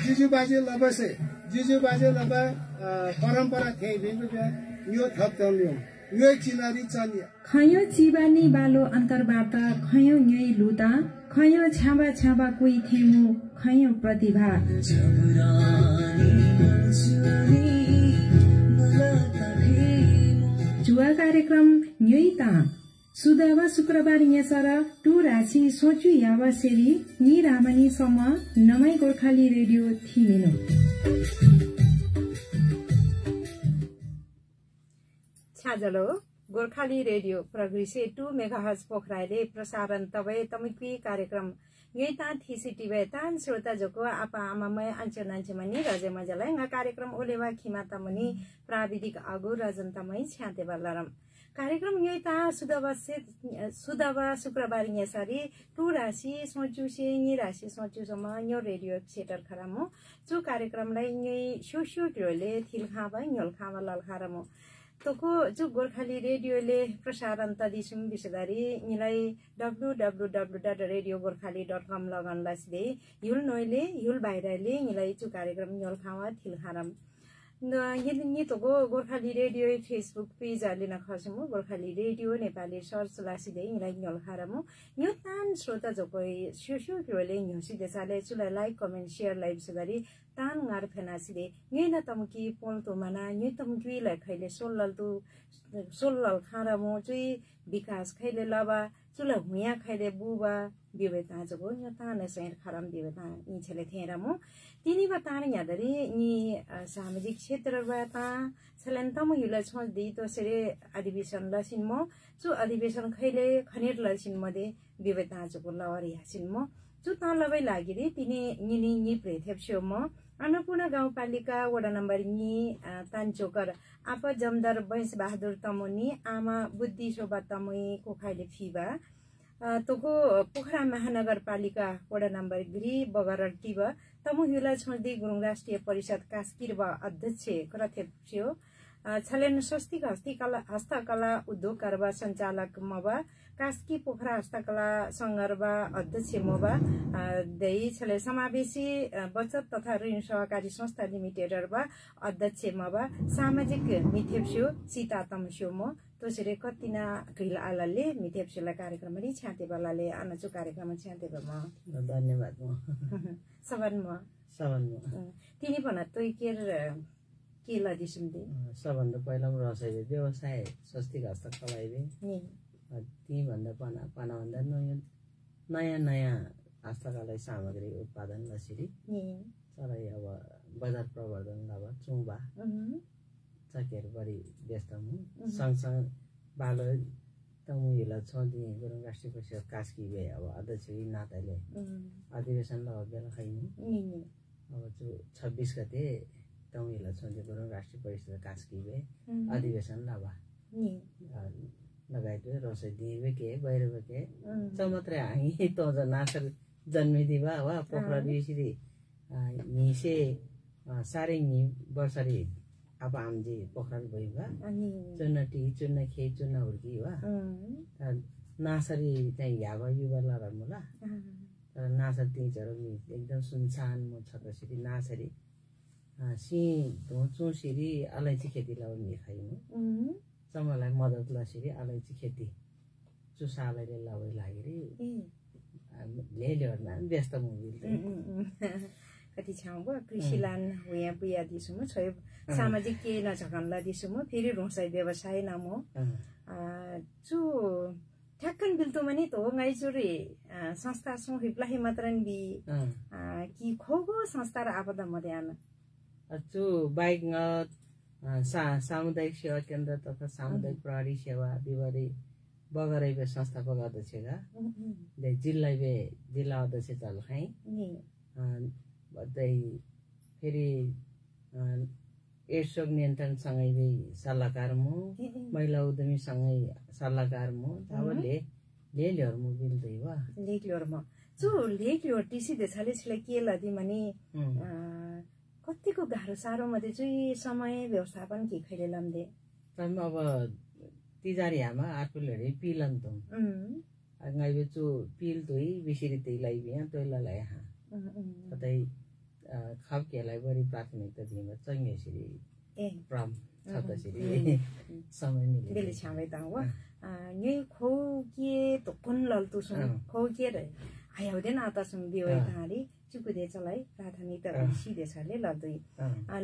जिजु बाजे लबसे जिजु बाजे लब परम्परा थे बिन यो थप्तल्यो यो चिनारी चल्यो खयो चिबानी बालो अन्तर्बाट खयो यै लुता खयो छाबा छाबा कोही थेमु खयो प्रतिभा जुवा कार्यक्रम न्युइता सुदावा शुक्रबार यसर टु राशि सोचु यावा सेरी नि रामनी सम्म नमाई गोर्खाली रेडियो थिमिनो छाजलो गोर्खाली रेडियो प्रगृसे 2 मेगाहर्ज पोखराले प्रसारण तबै तमिकी कार्यक्रम न्युइता थिसिटिबे तान श्रोता जको आपा आमामय आञ्चनाञ्चमनि रजे मजलाई nga कार्यक्रम ओलेवा खिमा तमनि प्राविधिक आगु रजन तमै छ्याते बल्लरम कार्यक्रम न्युइता सुदवा शुक्रबार यसरी टु राशि सोचुसे नि राशि सोचुसम्म न्यो रेडियो सेटर खरामो जो कार्यक्रमलाई न्यु सोसो ग्रोले थिलखाबा न्योलखाबा ललखारमो तोको जो गोर्खाली रेडियोले प्रसारण तदिसुम विशेषगरी निलाई www.radiogorkhali.com लगन लासिदे युल नोइले युल बाहिरले निलाई जो कार्यक्रम न्योलखावा थिलखारम नि तोको गोर्खाली रेडियो फेसबुक पेज लिन खसमु गोर्खाली रेडियो नेपाली सर्च लासिदे निलाई न्योलखारमु न्यो तान श्रोता जको सोसो ग्रोले न्योसी देसाले चुलाई लाइक कमेन्ट शेयर लाइभ सगरी तान ngar फेनासिदे न्येना तमकी पोल्तो माना न्ये तमकी लाई खैले सोल्लल खारामो चाहिँ विकास खैले लबा चुला हुया खैले बुबा बिवेता जगो न्यो तान सेर खराम बिवेता नि छले थेरामो तिनी बतान यादरी नि सामाजिक क्षेत्रबाट छलन तम युला छ दि तो सेरे अधिवेशन लसिनमो जो अधिवेशन खैले खनेर लसिनमदे बिवेता जगो लवरी हासिनमो जो ता लबै लागिरे तिनी नि प्रेथेप्स्योमो अन्नपूर्ण गाउँपालिका वडा नम्बर नि तानचोकर आप जमदार बैस बहादुर तमुनी आमा बुद्धि शोभा तमुई कोखाइले फिबा तोको पोखरा महानगरपालिका वडा नम्बर गृह बगरर टिब तमु हिला छोड्दै गुरुङ राष्ट्रिय परिषद कास्किरबा अध्यक्ष करथेप्स्यो छलेन स्वस्तिक हस्तकला उद्योग कारबा संचालक मबा कास्की पोखरा हस्तकला संघर्बा अध्यक्ष मबा दै छले समावेशी बचत तथा ऋण सहकारी संस्था लिमिटेडरबा अध्यक्ष मबा सामाजिक मिथेप्स्यो सीता तमस्यो म तोसरे कतिना गृह आलाले मिथेप्स्योला कार्यक्रम रि छ्याते बलाले अनचो कार्यक्रम छ्याते बम धन्यवाद म सबन म तिनी भन तोइ केर के लदिसुम्दे सबभन्दा पहिला रसैले व्यवसाय स्वस्तिक हस्तकलाले ती भन्दा पाना भन्दा नयाँ हस्तकला सामग्री उत्पादन लसिरी चलाई अब बजार प्रवर्धन अब चुम्बा चकेर बढी व्यस्त हुँ सँगसँगै बालो तमु हिला छोडी गुरुङ राष्ट्रिय परिषद कास्की वे अब अध्यक्ष नाताले अधिवेशन ल बेला खैनु अब 26 गते तमिला छोडी गुरुङ राष्ट्रिय परिषद कास्की वे अधिवेशन लावा लगाइदियो रसै दिए के बाहिर के चमत्रे हामी त नासर जन्मिदिवा वा पोखरा बिसरी निसे सारे नि वर्षरी अब आमजी पोखरा भइबा चुन्नटी चुन्नखे चुन्न हुर्की वा नासरी चाहिँ याबा युवाला रमुला तर नासर तिजहरु एकदम सुनसान म छ त्यसरी नासरी सी चुसिरी अलैँची खेती लाउने खाइनु समयलाई मद्दत लसिरी अलैँची खेती चुसाले लाउै लागेरी लेलेहरुमा व्यस्त मुबिल कति छाउ बो कृषिलान हुया पुया दिसुमु छ सामाजिक के नझकनला दिसुमु फेरि रोसै व्यवसाय नामो चु ठ्याक्कन बिल्तो मनी तो ngai चुरी संस्था सु हिप्लाही मात्रन बि कि खोगो संस्था र आपदा मध्यान अचु बाइक सामुदायिक सेवा केन्द्र तथा सामुदायिक प्रहरी सेवा बिवरी बगरैबे संस्थापक अध्यक्षका जिल्ला अध्यक्ष चलखाइ बदै फेरि एड्स नियन्त्रण सँगै सल्लाहकार मु महिला उद्यमी सँगै सल्लाहकार मु तावले लेलिहरु मु बिल्दै वा लेलिहरु म जो लेलिहरु टिसी देछाले छले के लदि मनी कतिको गाह्रो साह्रो मध्ये चाहिँ समय व्यवस्थापन के खैले लम्दे तम अब तिजारियामा आर्कुलहरु पिलन त ngai be chu pil toi bisiri tei lai bia toi la lai ha tai खप्केलाई बढी प्राथमिकता दिँदा चङ्गेसिरी प्रम छतसिरी समय मिले बेले छावे ता वा न्यु खौ के तो कुन लल्तु सुन खौ के रे आयाउदेन आता सुन बियो तारी चुकुदे चलाई प्राथमिकता सिधे छले लदै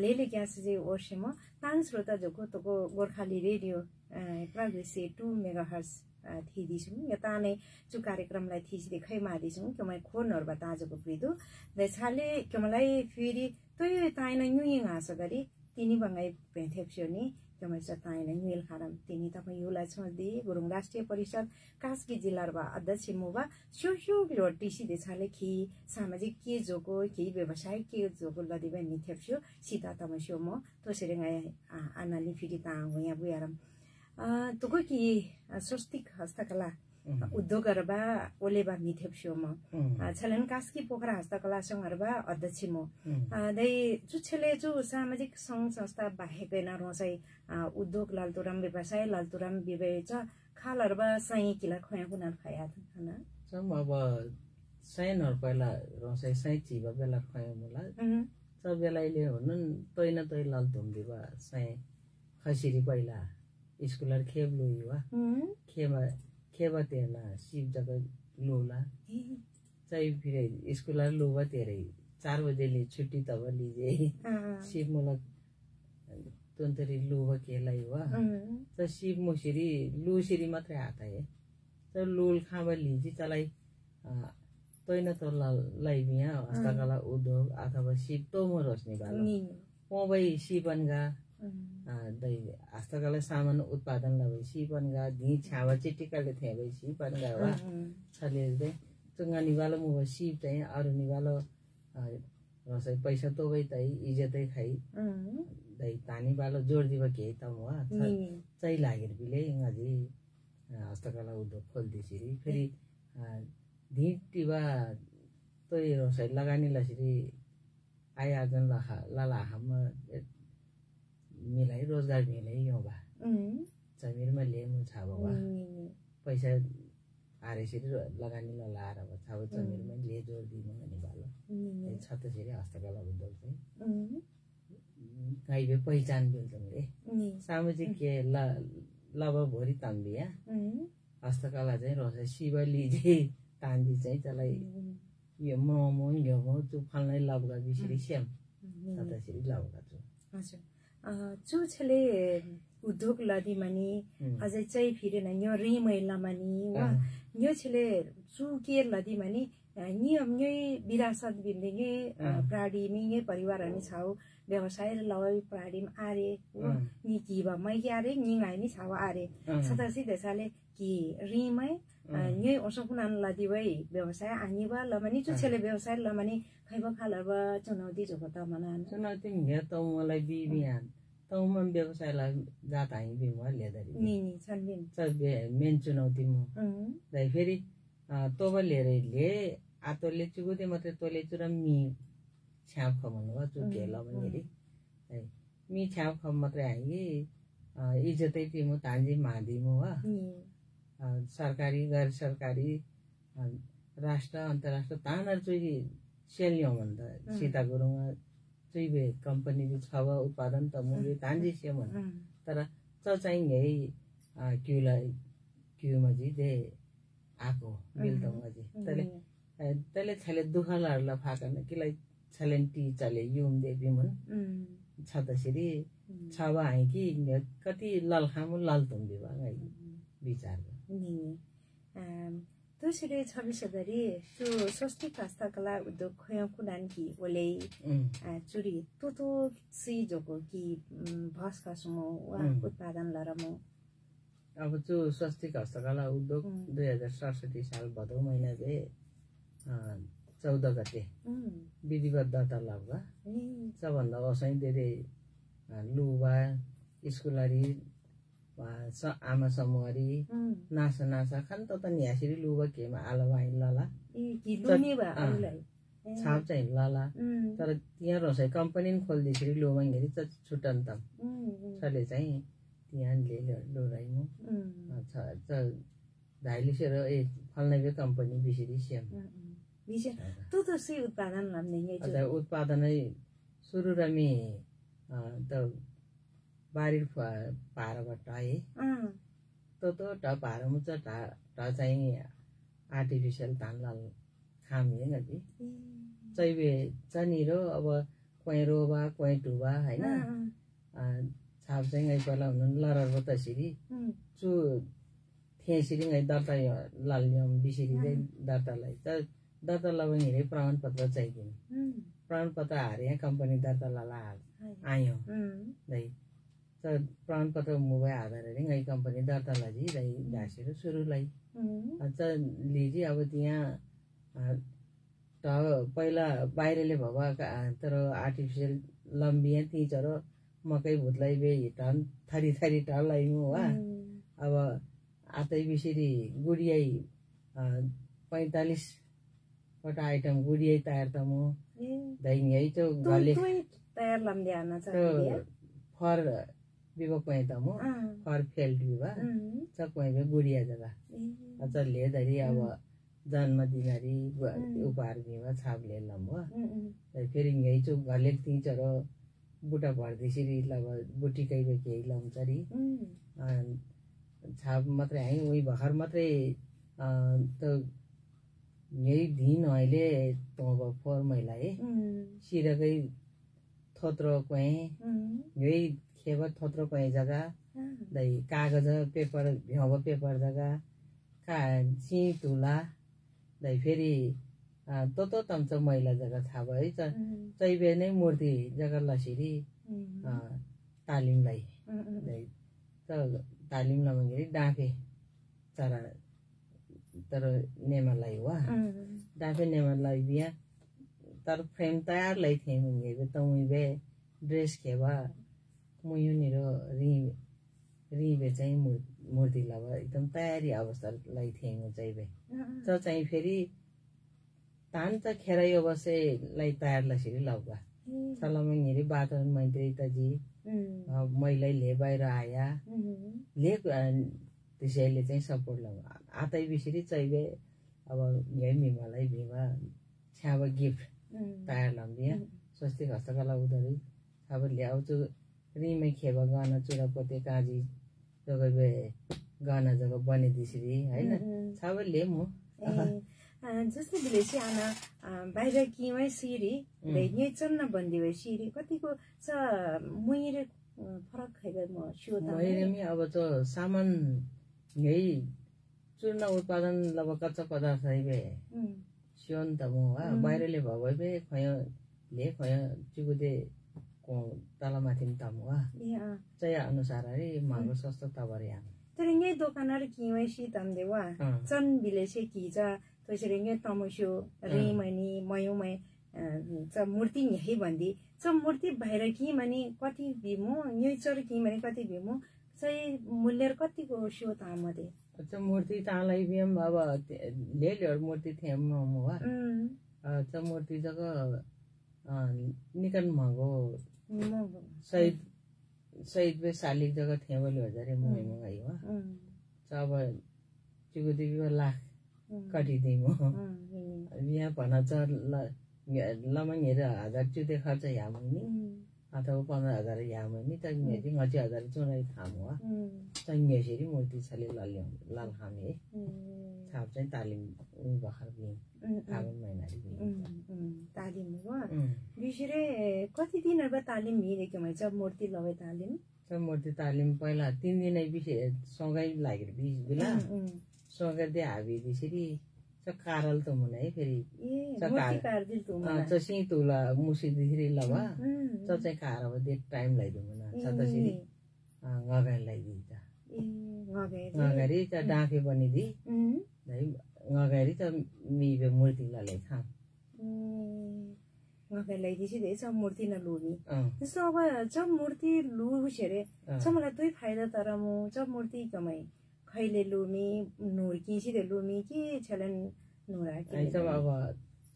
लेले ग्यास जे ओर्सेम तान श्रोता जको तको गोर्खाली रेडियो प्राग्रेसी 2 मेगाहर्ज थिदिसुम यता नै चु कार्यक्रमलाई थिसिदे खै मादिसुम कमै खोनहरु बता आजको प्रिदु दै छाले कमलाई फेरि तय ताइन न्युइङ आस गरी तिनी बंगाई पेथेप्स्यो नि कमै ताइन न्युइल खारम तिनी तपाई युलाई छदि गुरुङ राष्ट्रिय परिषद कास्की जिल्लारबा अध्यक्ष मुबा सोसो लोटिसी दे छाले खि सामाजिक के जोको के व्यवसाय के जोको लदिबे निथेप्स्यो सीता तमस्यो म तोसेरे गाय आनाली फेरि ता होया बुयारम तोको कि स्वस्तिक हस्तकला उद्योगहरुबा ओलेबा मिथेप्स्यो म छलन कास्की पोखरा हस्तकला संघहरुबा अध्यक्ष म दै चुछले चु सामाजिक संघ संस्था बाहेकै नरोसै उद्योग लालतुराम व्यवसाय लालतुराम विवेच खालहरुबा सै किला खया कुना खया थाना सम अब सैनहरु पहिला रोसै सै चिबा बेला खया मुला सब बेलाइले हुनुन तैन तै लालतुम दिबा सै खसिरी पहिला स्कुलर खेब लुइवा खेबा तेना शिव जगह लोला चाहिँ फिर स्कुलर लोवा तेरे 4 बजेले छुट्टी तब लिजे शिव मुलक तन्तरी लोवा केलाई वा त शिव मोसिरी लुसिरी मात्रै आता है त लोल खाबा लिजी चलाई तैन त लाइबिया हस्तकला उद्योग अथवा शिव तो म रोस्ने बालो पबै शिवनगा दै हस्तकला सामान उत्पादन लबै शिवनगा धी छावा चिटिकाले थे भई शिवनगा वा छले दे चंगा निवालो मो शिव चाहिँ अरु निवालो रसै पैसा तो भई तै इज्जतै खाइ दै तानी बालो जोड दिबा के त वा चाहिँ लागेर बिले इंगाजी हस्तकला उद्योग खोल दिसिरी फेरि धिटिबा तै रसै लगानी लसिरी आयाजन लाला हम मिलाई रोजगार मिलाई यो बा जमिरमा लेमु छाबो बा पैसा आरेसिरी लगानी लाएर बा छाबो जमिरमा ले जोड दिनु अनि बालो ए छतसिरी हस्तकला उद्योग चाहिँ गाइबे पहिचान बिल जमरे सामाजिक के लब भोरी तान्दिया हस्तकला चाहिँ रसै शिवलीजी तान्दी चाहिँ चलाई यो मोमो यो मो चु फल्नै लबगा बिसरी स्याम छतसिरी लबगा छु हजुर चु छले उद्योग लदी मनी अझै चाहिँ फिरे न यो रिमै लमनी वा यो छले चु के लदी मनी नियम नै विरासत बिन्दे प्राडी मिगे परिवार अनि छाउ व्यवसाय लवै प्राडी आरे नि किबा मै आरे नि गाइ नि छाउ आरे सतासी देसाले कि रिमै नै ओसकुनान लदी वै व्यवसाय आनिबा लमनी चु छले व्यवसाय लमनी खैबा खालबा चुनौती जोको त मनान चुनौती हे त मलाई बिबियान त मन व्यवसायलाई जात आइ बिमा लेदरी नि छन्दिन सबे मेन चुनौती म दाइ फेरि तोबा लेरे ले आतोले चुगुदे मात्रै तोले चुरा मी छ्याप खमन वा चु केला मनेरी मी छ्याप खम मात्रै आइ इज्जतै तिमो तान्जी मादिमो वा सरकारी गैर सरकारी राष्ट्र अन्तर्राष्ट्र तानर चुई सेलियो भन्दा सीता गुरुङ चुइबे कम्पनी छव उत्पादन त मुले तान्जी सेमन तर चाहिँ क्युमा जी दे आको बिल्दमा जी तले छले दुखलाहरुलाई फाकन किलाई छलेन्टी चले युम दे बिमन छतसिरी छवा आइ कि कति ललखामु ललतुम दिबा गाइ विचार दोस्रो 26 गरी त्यो स्वस्तिक हस्तकला उद्योग खया कुनान कि ओले चुरी तो सी जोको कि भास्का सुमो वा उत्पादन लरमो अब जो स्वस्तिक हस्तकला उद्योग 2067 साल भदौ महिना जे 14 गते विधिवत दर्ता लाग्दा सबभन्दा असै धेरै लुवा स्कुलरी आमा समूहरी नासा खान त न्यासिरी लुवा केमा आलवाइ लला छाप चाहिँ लला तर त्यहाँ रसै कम्पनी खोल्दिसरी लुवा हेरी छुटन त छले चाहिँ त्यहाँ ले लोराइमु छ धाइलिसेर ए फल्ने कम्पनी बिसरी स्याम बिसे तो सही उत्पादन लाने ये जो उत्पादन है शुरू रमी तो बारी पार बटाए तो टा पार मुझे टा चाहिए आर्टिफिशियल तानलाल खामी है गति चाहिए चनीरो अब कोई रोबा कोई टुबा है ना छाप चाहिए पहला उन्होंने लड़र बता सीरी चु थे सीरी गई दर्ता लालियम बिसिरी दे दर्ता लाई दर्ता लावन ये प्रमाण पत्र चाहिए प्रमाण पत्र आ रहे हैं कंपनी दर्ता लाला आयो नहीं तो प्रमाण पत्र मोबाइल आधार है गई कंपनी दर्ता लाजी रही दासी शुरू लाई अच्छा लीजिए अब त्यहाँ पहिला बाहिरले भवा तर आर्टिफिशियल लम्बिया तीचरो मकै भुतलाई बे टन थरी थरी टलाई मु वा अब आतै बिसिरी गुडियाई 45 वटा आइटम गुडियाई तयार त मु दैनि है तो गले तयार लम्बियाना छ फर बिबो पय त मु फर फेल्ड बिबा सब पय गुडिया जगा अच्छा ले दरी अब जन्म दिनारी उपहार दिवा छाप ले लम्बो फेरि यही चो घरले तीचरो बुटा भर्दैसिरी लब बुटी कहिले केही लम्चरी छाप मात्रै है उही भर्खर मात्रै त यही दिन अहिले त फोहोर मैला है सिरकै थोत्रो कोही यही खेबर थोत्रो कोही जग्गा दै कागज पेपर भ्याउ पेपर जग्गा ची तुला दै फेरि तो तम्च मैला जग्गा थाहा भयो चैबे नै मूर्ति जग्गा लसिरी तालिमलाई तालिम लमगेरी डाँफे चरा तर नेमालाई वा डाँफे नेमालाई बिहा तर फ्रेम तयार लाई थिए मुंगे त मुइबे ड्रेस खेबा मुयुनिरो रिबे चाहिँ मूर्ति लगा एकदम तयारी अवस्था लाई थिए मु चाहिए त चाहिँ फेरि तान त खेराइ अवश्य लाई तयार लसिरी लगा सलमङेरी बाटन मैत्री त जी मैलाई ले बाहिर आया ले त्यसैले चाहिँ सपोर्ट लगा आतै बिसिरी चाहिए अब यही मिमालाई भीमा छ्याब गिफ्ट तयार लम्बिया स्वस्तिक हस्तकला उधरी अब ल्याउँछु रिमै खेबा गाना चुरापोते काजी जग्गा गाना जग्गा बनिदिसरी हैन सबैले म जस्तै विदेशी आना बाहिर किमै सिरी यही चन्न बन्दिवे सिरी कतिको छ मुइरे फरक खैबे म सोता मुइरेमी अब त सामान यही चूर्ण उत्पादन लब कच्चा पदार्थ हैबे सियोन त म बाहिरले भबे खय ले खय चिगुदे को तलमाथि तमुवा चाहिँ अनुसार है महँगो सस्तो तबरे आ तर यही दोकानहरु किमै सी तमदेवा चन विलेसे किजा त्यसरी नै तमस्यो रेमनी मयुमै च मूर्ति यही भन्दी च मूर्ति बाहिर कि माने कति बिमो नेचर कि माने कति बिमो चाहिँ मूल्य कतिको सो तामदे अच्छा मूर्ति तालाई बिम अब लेलेहरु मूर्ति थेम मवा च मूर्ति जग्गा निकन महँगो शहीद बे सालिक जगह थे बोले हजारे मुई मंगाई वा अब चिगुदी भी लाख कटी दी मो यहाँ पना च लमंग हेर 1000 चुते खर्च या मनी अथवा 15000 या मनी त नेति 5000 चुनाई थामवा संगे सेरी मूर्ति छले लाल खामे छाप चाहिँ तालिम उनी बखर बिन फागुन महिनारी बिन तालिम वा बिसरे कति दिनहरु तालिम हिरेको मैछ मूर्ति लवे तालिम सब मूर्ति तालिम पहिला 3 दिन बिसे सँगै लागेर बिला सँगै दे हाबी दिसरी स कारल त मुनै फेरि मूर्ति कारदिल त मुना चसी तुला मुसी दिसरी लवा स चाहिँ कारब दे टाइम लाइदु मुना सतसरी ngagain lagi ta ngagari ta dafe bani di dai ngagari ta mi be murti la lai kham ngagain lagi si dei sa murti na luni so अब जब मूर्ति लु छरे समला दुई फाइदा तर मु जब मूर्ति कमाई खैले लुमी नुर की सी दे लुमी की छलन नुरा की सब अब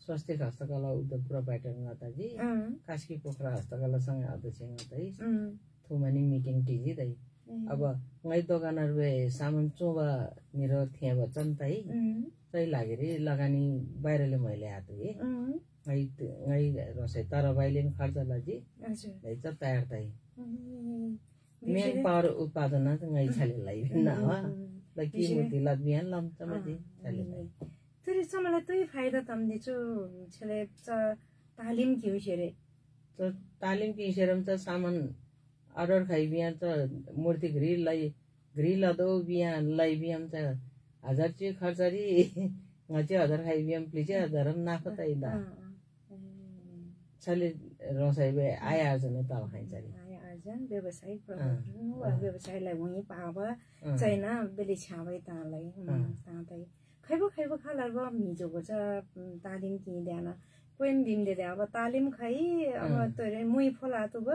स्वास्थ्य हस्तकला उद्योग प्रोपाइटर नाता जी कास्की पोखरा हस्तकला सँग अध्यक्ष नातै थुमनी मिटिङ टिजी दै अब ngै दोकानहरु सामान चोबा मेरो थिए बचन तै चाहिँ लागेर लगानी बाहिरले मैले हात है रसै तर बाहिर खर्च लजी चाहिँ तयार तै मेन पावर उत्पादन ngay छले लाई न हो लकी मूर्ति लद बिहान लम चमजी छले तरी समलाई तै फाइदा तम्दि छु छले तालिम क्यु छरे त तालिम कि सेरम त सामान अर्डर खाइ बिहान त मूर्ति घ्री लदो बिहान लाई बिहान त 1000 ची खर्चरी ngaji 1000 खाइ बिहान प्लिज 1000 नाफा तै दा छले रसै बे आय आर्जन त खाइचरी व्यवसायिक व्यवसायलाई वही पावा छैन बेले छाबै तालाई तातै खैबो खालरबो मिजोको छ तालिम किन्दैन कोइन दिनले अब तालिम खै अब तोरे मुइ फोला त ब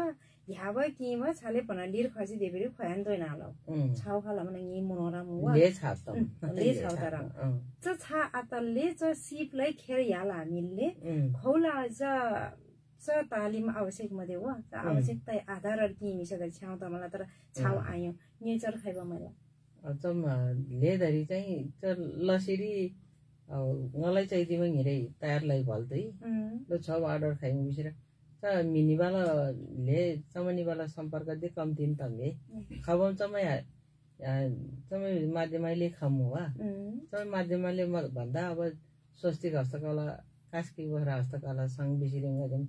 याब किमा छले पना लिर खसी देबेरि खयान दोइन हालौ छाउ खाला मन नि मनोरा मुवा ले छातम ले छाउतारा च छा आतलले च सिपलाई खेर याला हामीले खौला च तालिम आवश्यक मध्ये हो आवश्यकता आधार किमी सके छाउ त मलाई तर छाउ आयो नेचर खाइबा मलाई अचम लेदरी चाहिँ च लसिरी ngolai चाहिँ दिमा हिरै तयारलाई भल्दै ल छ अर्डर खाइम बिसरा त मिनिवाला ले समनिवाला सम्पर्क दे कम्तिन तमे खबम समय माध्यमले खमु वा समय माध्यमले भन्दा अब स्वस्तिक हस्तकला कास्की बहरा हस्तकला संघ बिसिरेंगा जम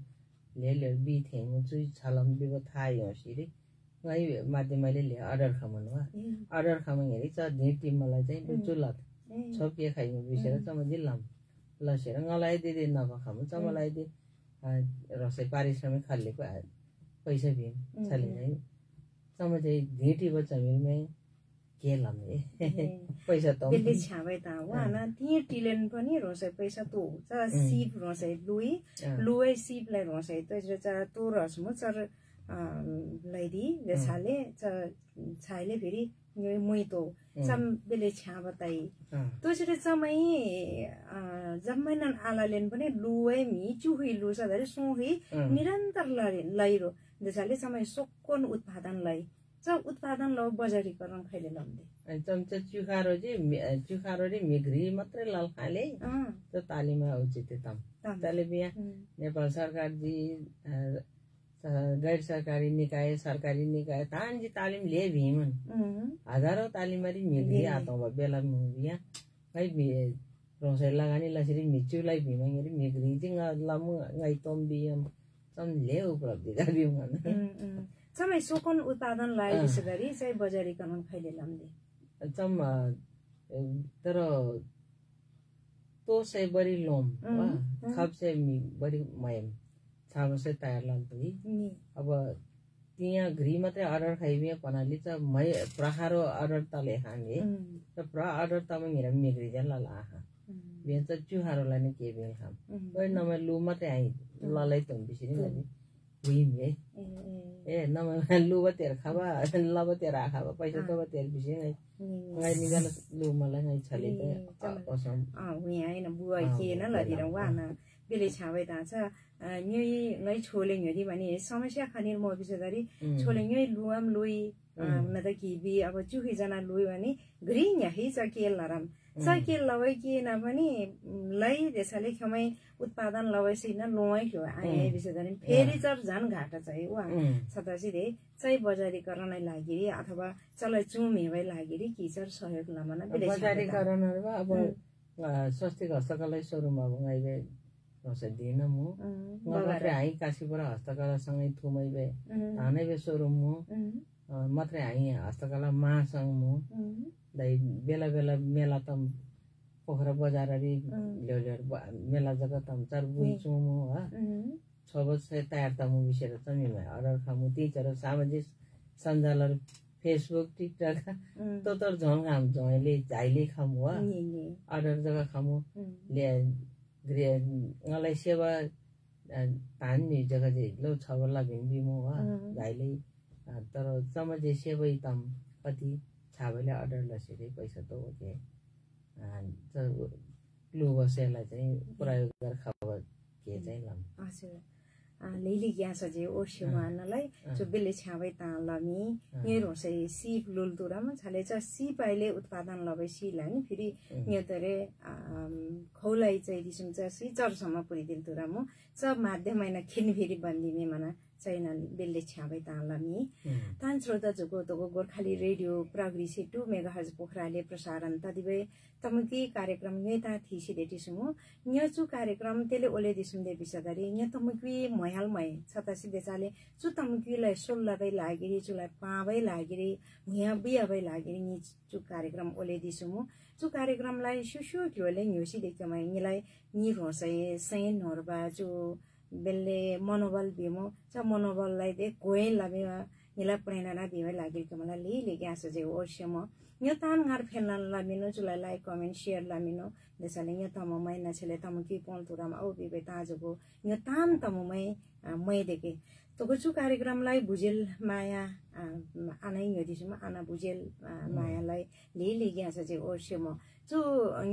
ले बि थेङ चुइ छलम बिबो थाय हसिरे ngै माध्यमले ले अर्डर खमन वा अर्डर खमन हेरि च ढिटी मलाई चाहिँ चुलत छपिए खाइनु बिसेर चमजी लाम लसेर ngलाई दिदे नभखम चमलाई दे रसै पारिश्रमिक खालेको पैसा बिम छले नै चम चाहिँ ढिटी बचमिलमै के लामे पैसा त बेले छाबै ता वाना ती टिलेन पनि रसै पैसा तो छ सिप रसै लुई सिपलाई रसै त तो रसमु चर लैदी देसाले छाइले फेरि मुइतो सम बेले छाबताई तोसरे समय जम्मैनन आलालेन पनि लुए मि चुही लु सधरे सोही निरन्तर लैरो देसाले समय सोक्कोन उत्पादन लै च उत्पादन ल बजारीकरण खैले लम्दे अनि चम्चा चुखारो रे मेघ्री मात्रै लाल खाले त तालिमा उचित तम तले बिया नेपाल सरकार जी गैर सरकारी निकाय सरकारी निकाय तानजी तालिम ले भीमन हजारौं तालिमरी मेघ्री आतौ बेला मुबिया खै रोसै लगानी लसरी मिचुलाई भीमंगरी मेघ्री जिंग लमु गै तम बियम सम ले उपलब्धि गर्दिउ मन समय सोकन उत्पादन लाई त्यसगरी चाहिँ बजारीकरण खैले लम्दे चम तर तो से बरी लोम वा खब से बरी मयम छाबसे तयार लान्तै अब त्यहाँ घ्री मात्रै अर्डर खाइबे पनाली त मै प्रहारो अर्डर तले हाने त प्र अर्डर तम मेरा मेग्री जला ला हा बेच चुहारोलाई नै के बेल खाम ओइ नमै लु मात्रै आइ ललै त बिसिरि गनी हुइमे ए नमै लु बतेर खाबा ल बतेर खाबा पैसा त बतेर बिसिरि गै निगल लु मलाई नै छले त असम हुइ आइन बुवा के न लदिर वाना बेले छाबै ता छ न्यई नै छोले न्यदी भने समस्या खनिर म बिसगरी छोले न्यई लुआम लुई न त कि बि अब चुही जना लुई भने ग्री न्याही छ केल नरम साइकेल लवै के न पनि लै देशले खमै उत्पादन लवै सिन लोय ख्यो आए बिसगरी फेरि चर झन घाटा चाहिँ वा सतासी रे चाहिँ बजारीकरणै लागि अथवा चलै चुमेबै लागि किचर सहयोग लमन बेले बजारीकरणहरु अब स्वस्तिक हस्तकला शोरूम अब गाइबे रसै दिन मु मात्रै आइ काशीपुरा हस्तकला सँगै थुमै बे हानै बे शोरूम मु मात्रै आइ हस्तकला महासंघ मु दै बेला बेला मेला तम पोखरा बजार रि ल्यो मेला जग्गा तम चार बुइचु मु ह छबसे तयार तम विषय तमी मै अर्डर खामु टीचर सामाजिक सञ्जालहरु फेसबुक टिकटक तो तर झन काम जले जाइले खामु ह अर्डर जग्गा खामु ले ngलाई सेवा तान्ने जग्गा चाहिँ लो छबला भिन्दिमु वा गाइले तर समाजे सेवा तम कति छाबले अर्डर लसेरे पैसा त ओके लु बसेलाई चाहिँ प्रयोग गर खबर के चाहिँ लम हजुर लेली ग्यासजे ओर्स्यो मानलाई जो बेले छ्याबै ता लमी ये रोसे सिप लुलतुरामा छले च सिप अहिले उत्पादन लबै सिला नि फेरि यो तरे खौलाई चाहिँ दिसुम च सि चरसम्म पुरिदिल तुरामो सब माध्यमैना खिन फेरि बन्दिने मना छैन बेले छ्याबै ता लमी तान श्रोता जुको तको गोर्खाली रेडियो प्रगृति 2 मेगाहर्ज पोखराले प्रसारण तदिबे तमुकी कार्यक्रम नेता थिसी देटिसुमु न्यचु कार्यक्रम तेले ओले दिसुम दे बिसगरी न्य तमुकी मयालमय छतासी देसाले चु तमुकीलाई सोल्लाबै लागिरी चुलाई पाबै लागिरी मुया बियाबै लागिरी नि चु कार्यक्रम ओले दिसुमु चु कार्यक्रमलाई सुसु क्योले न्युसी देकमै निलाई नि होसै सै नरबा चु बेले मनोबल बिमो च मनोबललाई दे कोइ लाबे निला प्रेरणा दिवे लागि कमला ले ग्यास जे ओर्स्यम न्य तान गार फेलन लामिनो जुलाई लाइक कमेन्ट शेयर लामिनो देसाले न्य तममै नछले तमकी पोलतुरामा औ बिबे ताजको न्य तान तममै मै देके तगुचु कार्यक्रमलाई बुझेल माया आनै यदिसुमा आना बुझेल मायालाई ले ग्यास जे ओर्स्यम चु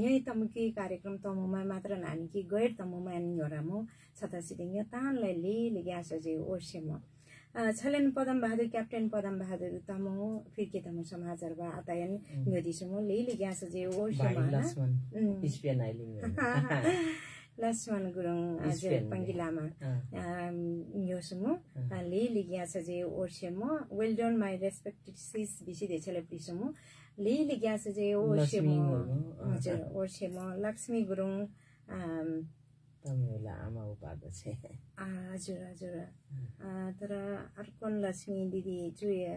यही तमकी कार्यक्रम तमुमा मात्र नानी कि गैर तमुमा निरामो छतासिदे न्य तानलाई ले ग्यास जे ओर्स्यम छलेन पदम बहादुर क्याप्टेन पदम बहादुर तमो फिर्के तमो समाचार बा आतायन न्योदिसुमो लेले ग्यास जे ओर्स्यम लक्ष्मण गुरुङ आज पंगिलामा न्योसुमो लेले ग्यास जे awesome well done my respected sis बिसी देछले प्रिसुमो लेले ग्यास जे ओर्स्यम हजुर ओर्स्यम लक्ष्मी गुरुङ तमेला आमा उपाध्याय छ हजुर हजुर तर अर्कोन लक्ष्मी दिदी जुए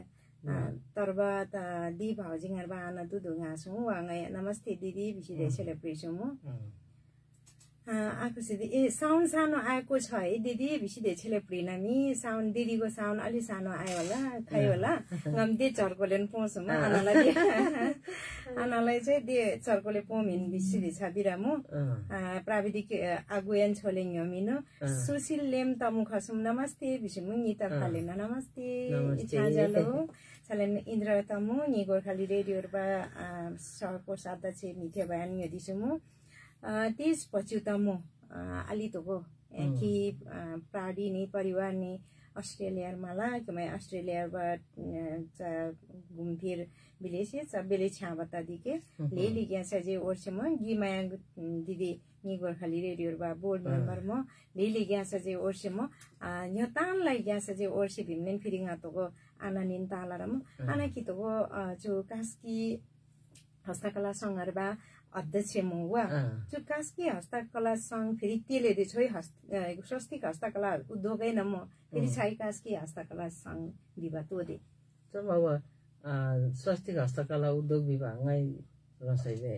तरबा त दि भाउजिङहरुबा आना दुधु घाँसु वाङै नमस्ते दिदी बिसी देछले प्रिसुमो आको सिधै ए साउन सानो आएको छ है दिदी बिसी देछले प्रिनामी साउन दिदीको साउन अलि सानो आयो होला खायो होला गम्दे चर्कोले पोसुम आनालाई चाहिँ दे चर्कोले पोमिन बिसी दे छ बिरामो प्राविधिक आगुयन छोले न्यमिनो सुशील लेम तमु खसुम नमस्ते बिसुम निता खालेन नमस्ते इचाजलो सलेन इन्द्र तमु नि गोर्खाली रेडियोरबा सहको अध्यक्ष मिथे बयान यदिसुमु त्यसपछि त म अलितोको कि प्राणी नि परिवार नि अस्ट्रेलियामा ला कमै अस्ट्रेलियाबाट घुमफिर बिलेसे सबले छाबता दिके लेली ग्यास जे ओर्सेम गिमाया दिदी नि गोर्खाली रेडियोरबा बोर्ड मेम्बर म लेली ग्यास जे ओर्सेम न्यतानलाई ग्यास जे ओर्से भिमनेन फिरिङ आतोको आनानिन तालारम आना कितोको जो कास्की हस्तकला संघहरुबा अध्यक्ष मुवा जो कास्की हस्तकला संघ फेरि तेले दे छोइ स्वस्तिक हस्तकला उद्योगै न म फेरि छाइ कास्की हस्तकला संघ विभाग तोदे जब अब स्वस्तिक हस्तकला उद्योग विभागमै रसाइले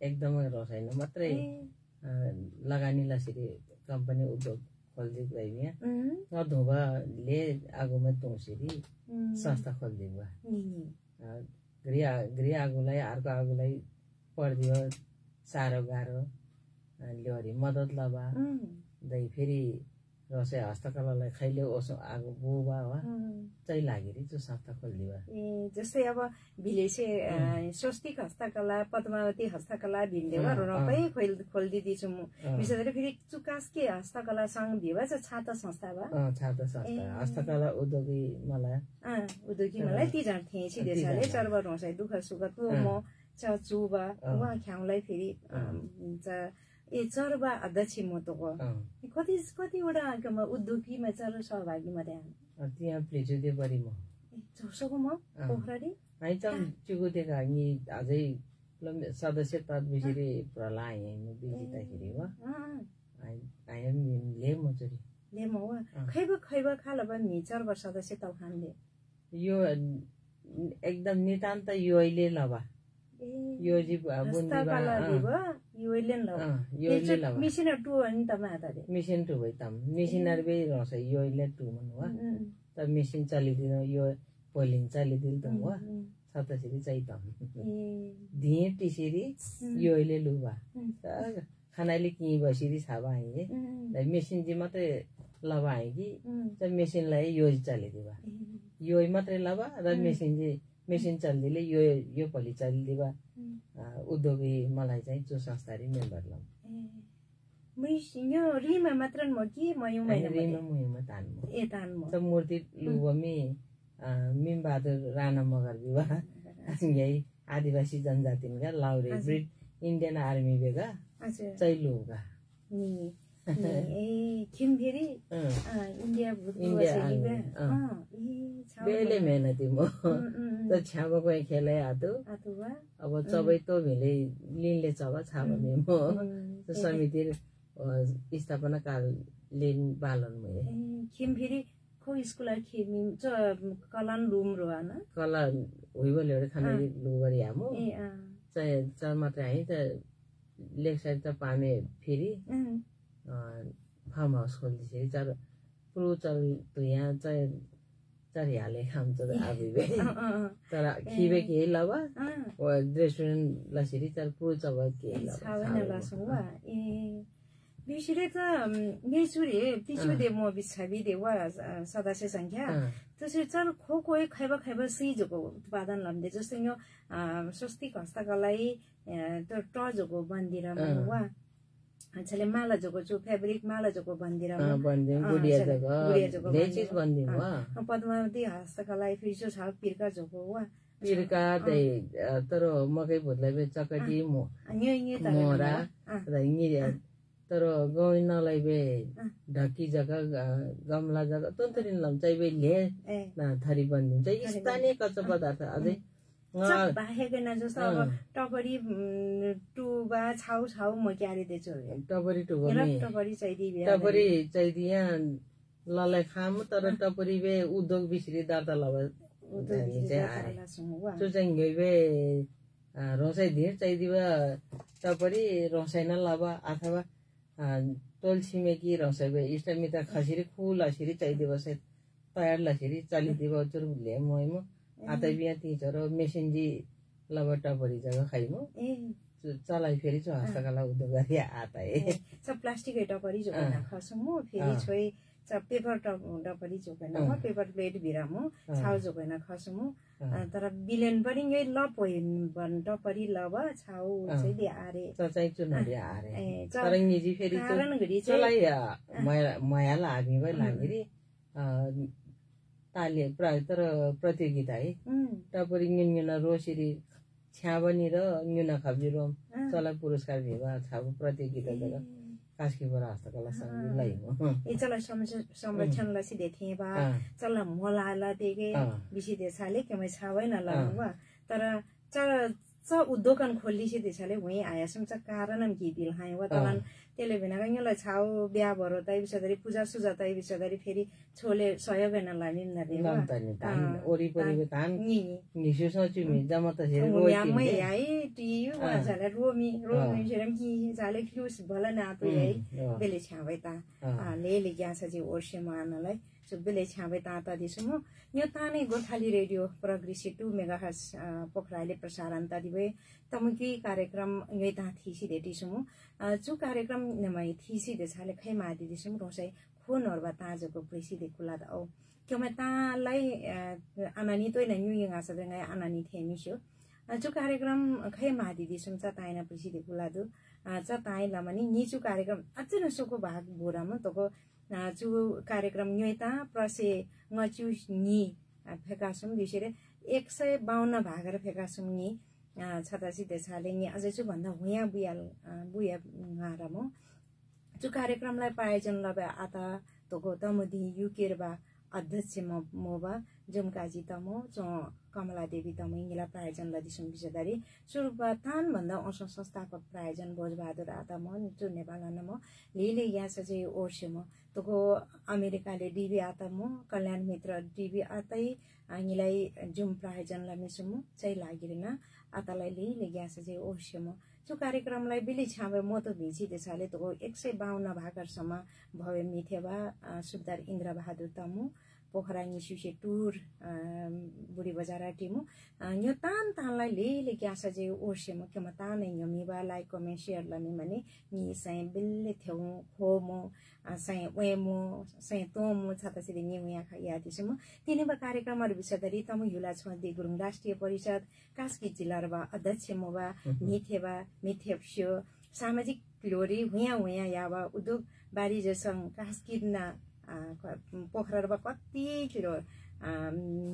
एकदमै रसाइन मात्रै लगानीला सिरी कम्पनी उद्योग खोल्दै गइया नधुबाले आगोमा तोसिरी संस्था खोल्दै बा गृह आगोलाई अर्को आगोलाई पर्दियो साह्रो गाह्रो ल्योरी मद्दत लबा दै फेरि रसै हस्तकलालाई खैले ओसो आगो बुबा वा चाहिँ लागेरी जो संस्था खोल्दिबा ए जस्तै अब भिलेसे स्वस्तिक हस्तकला पद्मावती हस्तकला भिन्देवा रपै खोल्दिदिछु म विशेष गरी फेरि चुकास्के हस्तकला संघ भिवा छ छाता संस्था बा छाता संस्था हस्तकला उद्योगी मलाई ती जन थिए सिदेशले चरबर होसै दुख सुख तो म चुबा वा ख्याउलाई फेरि ए चरबा अध्यक्ष म त कतिवटा उद्योगीमा चर सहभागी मात्रै त्यहाँ प्लेजो बढी म जोसोको म पोखराडी आइ त चुगो देखा नि अझै सदस्य पद बिसरी प्रलाय म बिजिदाखेरि वा आइ एम ले म चोरी ले म वा खैब खालबा नि चरबा सदस्य त खानले यो एकदम नितान्त यो अहिले लबा यो जी बुन्दिबा यो अहिले लबा मिसिन टु अनि त माताले मिसिन टु भइ तम मिसिनर बे रस यो अहिले टु मन वा त मिसिन चलिदिन यो पोलिङ चलिदिल त वा सतसरी चाहिँ तम दिए टिसिरी यो अहिले लुबा खानाले कि बसिरी छाबा आइए मेसिन जी मात्रै लबा आइ कि त मेसिनलाई यो चलिदिबा यो मात्रै लबा र मेसिन चलिदिले यो पलि चलिदिबा उद्योगी मलाई चाहिँ जो संस्थारी मेम्बर लम यो रिमा मात्र म कि म यो रिमा मुहिमा तान्मो ए तान्मो त मूर्ति लुबमी मिमबहादुर राणा मगर विवाह यही आदिवासी जनजातिका लाउरे ब्रिट इन्डियन आर्मी बेगा चैलुगा खिम फेरि इन्डिया बेले मेहनती म त छ्याबा कोही खेले आतो अब चबै तो भेले लिनले चबा छाबा मे म समिति स्थापना काल लिन बालन म खिम फेरि खो स्कुल खिमी कलन रुम रोआन कला होइबल एउटा खाना लुगरी हामो चाहिँ चार मात्र है त लेक साइड त पामे फेरि फार्म हाउस खोल्दिसरी चार पुरो चल त यहाँ चाहिँ चारि हाले खाम त आबिबे तर खिबे के लबा रेस्टुरेन्ट लसिरी चार पुरो चब के लबा छावन लसुवा ए बिसरे त मेसुरे तिसो दे म बिछाबी दे वा सदस्य संख्या त्यसरी चल खो कोही खाइबा सिजको उत्पादन लम्दे जस्तो यो स्वस्तिक हस्तकलाई त्यो टजको बन्दिरमा वा छले माला जको छु फेब्रिक माला जको बन्दिरमा गुडिया जको पद्मावती हस्तकलाई फिर्सो छ पिर्का जको वा पिर्का तर मकै भुत्लाई चकटी मोरा तर गौँ नलाई बे ढकी जग्गा गमला जग्गा तन्तरिन लम्चाइ बे ले थरी बन्दिन्छ स्थानीय कच्चा पदार्थ अझै बाहेकन जस्तो अब टपरी टुबा छाउ छाउ म क्यारे देछु टपरी टुबा टपरी चाहिदी यहाँ ललाई खाम तर टपरी बे उद्योग बिसरी दर्ता लबा जो चाहिँ गइबे रोसाइ दिए चाहिदिबा टपरी रोसाइ न लबा अथवा टोल छिमेकी रसाइबे इष्टमित्र खसिरी खुल हसिरी चाहिदिबा से तयार लसिरी चलिदिबा चुर ले मोइमो आता बिया तिचरो मेसिनजी लबा टपरी जग्गा खाइमो चलाइ फेरि छ हस्तकला उद्योग गरी आता ए सब प्लास्टिक टपरी जो ना खसमु फेरि छोइ सब पेपर टपरी जो न पेपर प्लेट भिरामु छाउ जो न खसमु तर बिलेन पनि यही लपोइन बन टपरी लबा छाउ चाहिँ दे आरे चाहिँ चुनले आरे तर निजी फेरि चलाई माया लागि भइ लागि ताले प्राय तर प्रतियोगिता है टपरी न्युना रोसिरी छ्याबनी र न्युना खबिरो चला पुरस्कार भेवा छाबु प्रतियोगिता जगा कास्कीबाट हस्तकला संघलाई ए चला संरक्षणलाई सिधे थिए बा चला मोलाला देगे बिसी देसाले केमै छावै न लावा तर चल च उद्योगन खोल्ली से देसाले वही आयासम च कारणम कि बिल हाय वा तलन त्यसले बिना गंगलाई छाउ बिहा भरो तै बिसदरी पूजा सुजा तै बिसदरी फेरि छोले सहयोग गर्न लागिन न रे ओरी परि तान निसु सचिमी जमा त हेर रोइ मै आइ टियु वा झाले रोमी जेरम कि झाले क्लुस भला न आतो है बेले छावै ता ले ग्यास चाहिँ ओर्से मानलाई सुबेले छावै ता ता दिसमु यो ताने गोर्खाली रेडियो प्रोग्रेसिभ 2 मेगाहर्ज पोखराले प्रसारण तदिबे तमुकी कार्यक्रम यो ता थिसी देटिसमु जो कार्यक्रम नमै थिसी देछाले खै मादि दिसमु रोसै फोन हरबा ताजको प्रेसी दे कुला द औ केमा तालाई अनानी तोइ न न्यु यंगा सदंगा अनानी थेमिसो जो कार्यक्रम खै मादि दिसमु च ताइना प्रेसी दे कुला दु च ताइ लमनी निचु कार्यक्रम अचन सोको भाग बोराम तको जो कार्यक्रम न्यता प्रसे ngchu नि फेकासम बिसेरे 152 भागेर फेकासम नि छतासी देसाले नि अझै छु भन्दा हुया बुया गारामो जो कार्यक्रमलाई प्रायोजन लबा आता तको तमदि युकेरबा अध्यक्ष मोबा जमकाजी तमो च कमला देवी तमो इंगिला प्रायोजन लदिसम बिजदारी सुरुपा तान भन्दा औष संस्थापक प्रायोजन भोजबहादुर आता म जो नेपाल नम लेले या सजे ओर्सेम तको अमेरिकाले डीबी आता म कल्याण मित्र डीबी आतै आंगिलाई जुम प्रायोजन लमिसम चाहिँ लागिरेन आतालाई लेले या सजे ओर्सेम जो कार्यक्रमलाई बिली छाबे म त भिजी देसाले तको 152 भागरसम्म भवे मिथेवा सुबदार इन्द्र बहादुर तमु पोखरा निसुसे टुर बुढी बजारा टिमु यो तानलाई लेले ग्यास जे ओर्सेम केमा तानै यमीबालाई कमेन्ट शेयर लनि भने नि सय बिल्ले थेउ खोमो सय वेमो सय तोमो छतासिदे नि उया खया दिसम तिनीबा कार्यक्रमहरु विषयदरी तमु युला छदे गुरुङ राष्ट्रिय परिषद कास्की जिल्ला र अध्यक्ष मोबा मिथेवा मिथेप्स्यो सामाजिक पिलोरी हुया हुया याबा उद्योग बारी जसं कास्किरना पोखरा कति किलो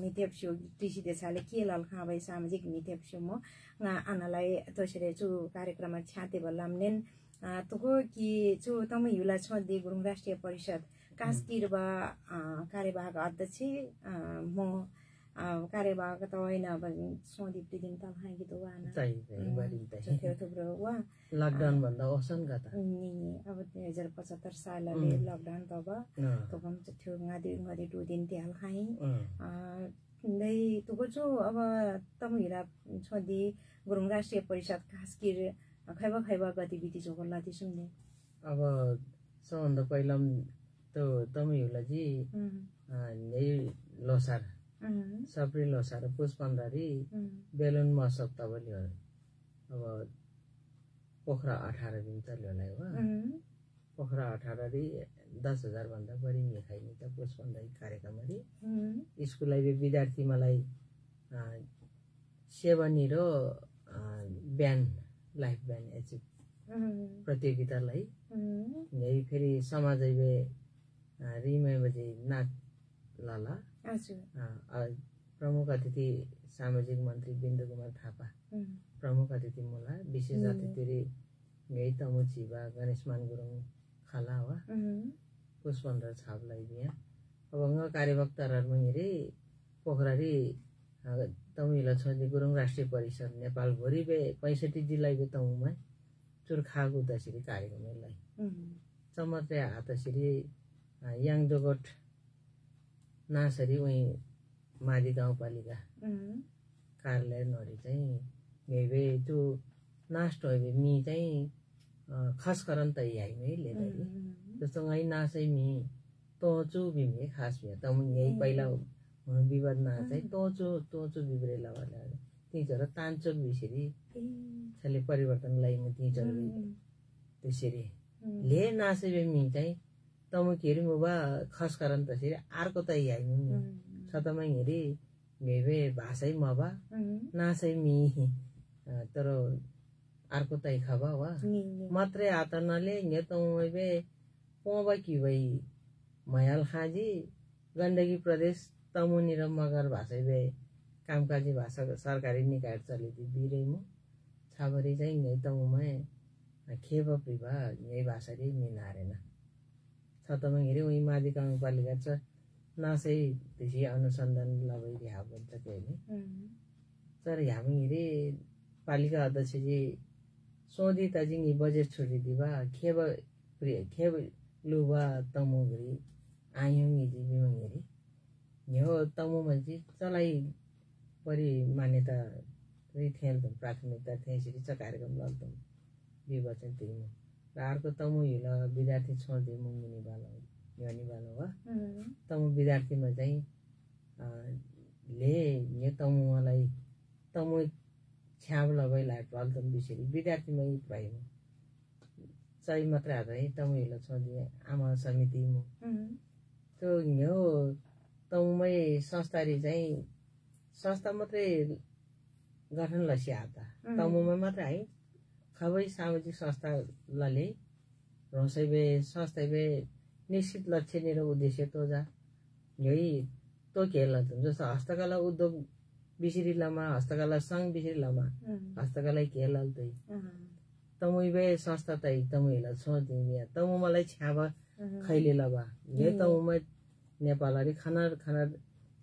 मिथेप्सु कृषि देशाले के लाल खाबै सामाजिक मिथेप्सु म आनालाई तसरे चु कार्यक्रम छ्याते बल्लामनेन तको कि चु तम युला छ दे गुरुङ राष्ट्रिय परिषद कास्किर बा कार्यवाहक अध्यक्ष म कार्यवाहक त होइन सोदीप्ति दिन त खाइकी त वाना चाहिँ थुप्रो वा लकडाउन भन्दा औसन का त नि अब 2075 सालले लकडाउन तब तबम थियो ngadi ngadi 2 दिन त्याल खाइ नै तको जो अब तम हिरा छोदी गुरुङ राष्ट्रिय परिषद कास्किर खैबा गतिविधि जो होला ति सुन्ने अब सबभन्दा पहिला त तम हिला जी नै लोसार सप्री लोसार पुस 15 बेलुन महोत्सव तबले अब पोखरा 18 दिन चल्यो होला हो पोखरा 18 री 10,000 भन्दा बढी मिखाइने त पुस 15 कार्यक्रम री स्कुल लाइब्रेरी विद्यार्थी मलाई सेवनी र ब्यान्ड लाइफ ब्यान्ड एचिभ प्रतियोगितालाई यही फेरि समाजैवे रिमै बजे नाच लाला प्रमुख अतिथि सामाजिक मन्त्री बिन्दु कुमार थापा प्रमुख अतिथि मोला विशेष अतिथि यही तमु चिबा गणेशमान गुरुङ खाला हो पुस 15 छापलाई बिया अब न कार्यवक्ताहरुमा हेरे पोखरारी तमिला छन्दे गुरुङ राष्ट्रिय परिषद नेपाल भरि 65 जिल्लाको तमुमा चुरखागु दशरी कार्यक्रमलाई चमत्रे हातसरी याङ जोगट नासरी उही मादी गाउँपालिका कार्यालय नरी चाहिँ मेबे जो नास्ट होबे मी चाहिँ खास करन त याइमै लेदै जस्तो गई नासै मी तोचु बिमे खास मे तम यही पहिला विवाद ना चाहिँ तोचु बिब्रेला वाला ती जरा तान्चोक बिसरी छले परिवर्तन लाई म ती जरा त्यसरी ले नासै मी चाहिँ तम केरी मुबा खास करन तसरी आर्को त याइनु सतमै हेरी मेबे भाषै मबा नासै मी तर अर्को तै खबा वा मात्रै आतनाले नेतौबे पोबा कि भई मयाल खाजी गण्डकी प्रदेश तमुनी र मगर भाषाबे कामकाजी भाषा सरकारी निकाय चलिदि बिरेमु छाबरी चाहिँ नेतौमै खेब प्रिभा यही भाषा रे मिनारेन छतमै हेरे उही मादी गाउँपालिका छ नासै त्यसै अनुसन्धान लबै यहाँ भन्छ के नि तर हामी हेरे पालिका अध्यक्ष जी सोधी ताजिङी बजेट छोडी दिबा खेब लुबा तमु गरी आयौं जी बिमंगरी यो तमु मजी चलाई परि मान्यता रि थेल प्राथमिकता थेसरी च कार्यक्रम लग्दम विवचन तिमु रारको तमु हिला विद्यार्थी छोड्दै मुंगिनी बाला यानी बाला वा तमु विद्यार्थीमा चाहिँ ले यो तमु मलाई तमु छ्याब लबै लाइ प्रल्दम बिसरी विद्यार्थीमै भइनु चाहिँ मात्र आदै तमु हिला छोड्दै आमा समिति मु त्यो यो तमुमै संस्थारी चाहिँ संस्था मात्रै गठन लसी आता तमुमै मात्र है खबै सामाजिक संस्था लले रोसैबे संस्थाबे निश्चित लक्ष्य र उद्देश्य तो जा यही तो केला जस्तो हस्तकला उद्योग बिसरी लामा हस्तकला संघ बिसरी लामा हस्तकला केला तै तमुइबे संस्था तै तमुइला छोदिया तमु मलाई छ्याब खैले लबा ये तमुमै नेपालरी खनार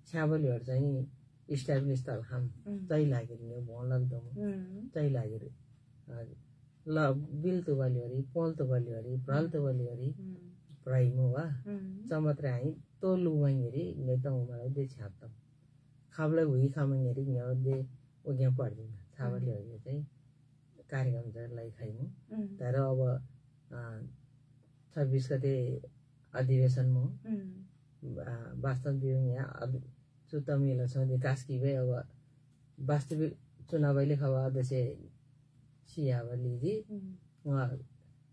छ्याबलिहरु चाहिँ इस्टाब्लिश त हम चाहिँ लागेर यो भोलल तमु चाहिँ लागेर ल बिल तो बलिहरी पोल तो बलिहरी भ्रल तो बलिहरी प्राइमो वा चमत्र हाई तो लुवाइहरी नेतौ मलाई दे छ्याप्त खाबले हुई खामंगरी न्यो दे ओग्या पर्दिन छाबलिहरु चाहिँ कार्यक्रम जलाई खाइमु तर अब 26 गते अधिवेशन मो वास्तव यहाँ सुतमिला छ कास्की भए अब वास्तविक चुनावले खबा अध्यक्ष सियावलीजी उहाँ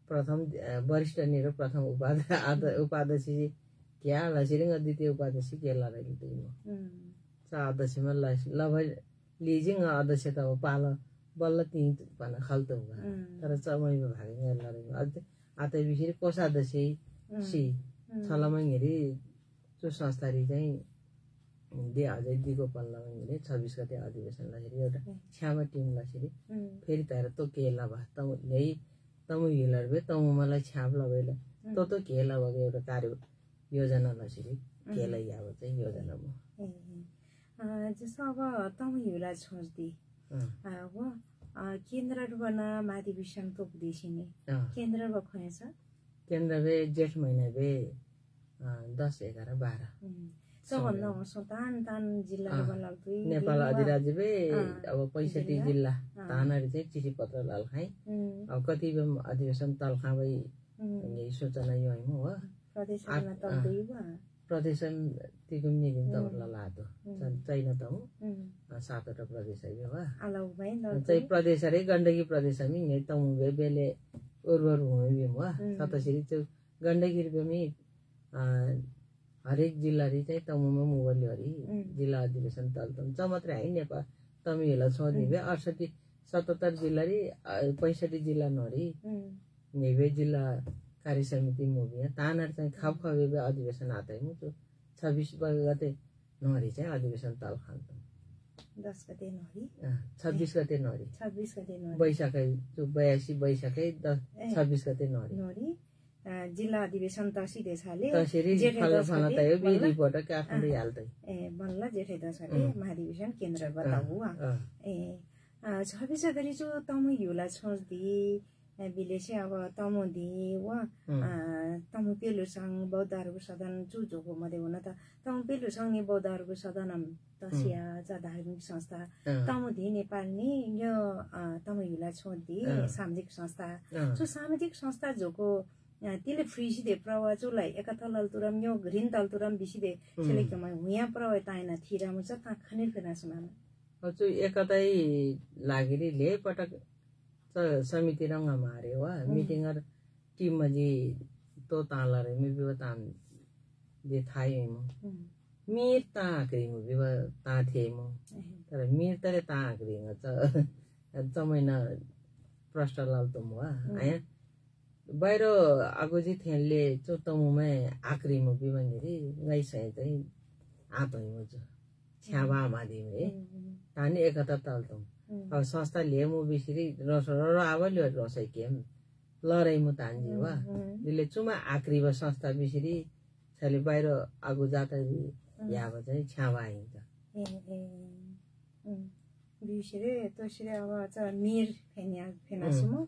प्रथम वरिष्ठ निर प्रथम उपाध्यक्ष क्या लसिरिङ द्वितीय उपाध्यक्ष के लडाइले दिनु सा अध्यक्षमा लभै लिजिङ अध्यक्ष त पाल बल्ल ती भन्न खाल्तो हुआ तर चमैमा भागेंगे लड़ेंगे आते बिसरी कोषाध्यक्ष सी छलमंगेरी जो संस्थारी चाहिँ दे अझै दिगो पल्लमंगेरी 26 गते अधिवेशन लागिरी एउटा छ्यामा टिम लासिरी फेरि तार तो केला भा तमु लै तमु हिलरबे तमु मलाई छ्याप लगैला तो केला भगे एउटा कार्य योजना लासिरी केला याव चाहिँ योजना म जस्तो अब तमु हिला छोड्दी हो केन्द्रहरुमा महाधिवेशन तोक्दिसिने केन्द्र बखनेछ केन्द्र बे जेठ महिना बे 10 11 12 सबभन्दा तान जिल्लाहरुमा लाग्दै नेपाल अधिराज्य बे अब 65 जिल्ला तानहरु चाहिँ चिठी पत्र लाल खाइ अब कति अधिवेशन तल खाबै यही सूचना यो हैम हो प्रदेशमा तल्दै प्रदेशन तिगुम निगुम तवरला लातो छैन त हो 7 वटा प्रदेश है हो आलाउ भइ न चाहिँ प्रदेश रे गण्डकी प्रदेश हामी नै तमु बेले उर्वर भूमि हो सतसरी चाहिँ गण्डकी बेमी हरेक जिल्ला री चाहिँ तमुमा मोबले हरि जिल्ला अधिवेशन तल्तम च मात्रै है नेपाल तमिला छोदिबे 68 77 जिल्ला री 65 जिल्ला नरी नेबे जिल्ला कार्य समिति मुभिया तानहरु चाहिँ खाप खबे अधिवेशन आतै मु 26 गते नरी चाहिँ अधिवेशन तल खान्तम 10 गते नरी 26 गते नरी 26 गते नरी बैशाखै 82 बैशाखै 26 गते नरी जिल्ला अधिवेशन तसिदे छाले जेठे दशले तय बि रिपोर्ट काठमाडौँ हाल्दै ए बल्ल जेठे दशले महाधिवेशन केन्द्र बताउ ए 26 गते जो तमु युला छोड्दी बिलेसे अब तमु दि वा तमु पेलु संघ बौद्धहरुको सदन जुजोको मध्ये हुन त तमु पेलु संघ नि बौद्धहरुको सदन तसिया जा धार्मिक संस्था तमु दि नेपाल नि यो तमु युला छोड्दी सामाजिक संस्था जो सामाजिक संस्था जोको तिले फ्रिसिदे प्रवाचुलाई एकतल तुरम यो ग्रीन तल तुरम बिसिदे सेलेक्टमा हुया प्रवा ताइना थिरामु छ ता खनिर फेना सुनाना अचु एकतै लागिरी ले पटक समिति रंग मारे वा मीटिंगर टीम मजी तो ताला रे मी बिव तान दे थाइ मु मीर ता क्रिमु बिव ता थे मु तर मीर तरे ता क्रिङ छ चमैना प्रष्ट लाल त मु आया बाहिर आगोजी थेनले चोतमुमै आक्रिमु बिवंगेरी गाई सय चाहिँ आतैमु छ छ्याबा मादिमे तानी एकता तल्तम अब संस्था लेमु बिसरी र आवल्यो रसै केम लराइमु तान्जी वा दिले चुमा आक्रिबा संस्था बिसरी छले बाहिर आगो जाता याब चाहिँ छ्याबा आइन्छ बिसरे तसरे अब छ मीर फेनासुमु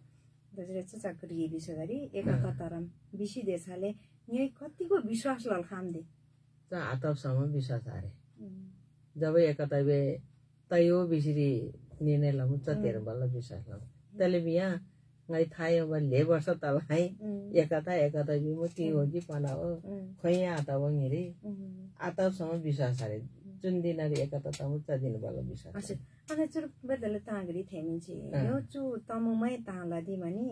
दजरे चचाकरी बिसगरी एकतारम बिसी देशले यही कतिको विश्वास लाल खामदे त आतपसम्म विश्वास आरे जब एकता बे तयो बिसरी निर्णय लमु चतेर बल्ल विश्वास लम तले बिया ngai thai ba labor sa tal hai ekata bi mo ti ho ji pana o khoya ata wa ngiri ata sama bisa sare जुन दिनहरु एकता तमु च दिन बल विश्वास अच्छा अनि चुर बदले तांगरी थेमिन्छ यो चु तमुमै ताला दि भनी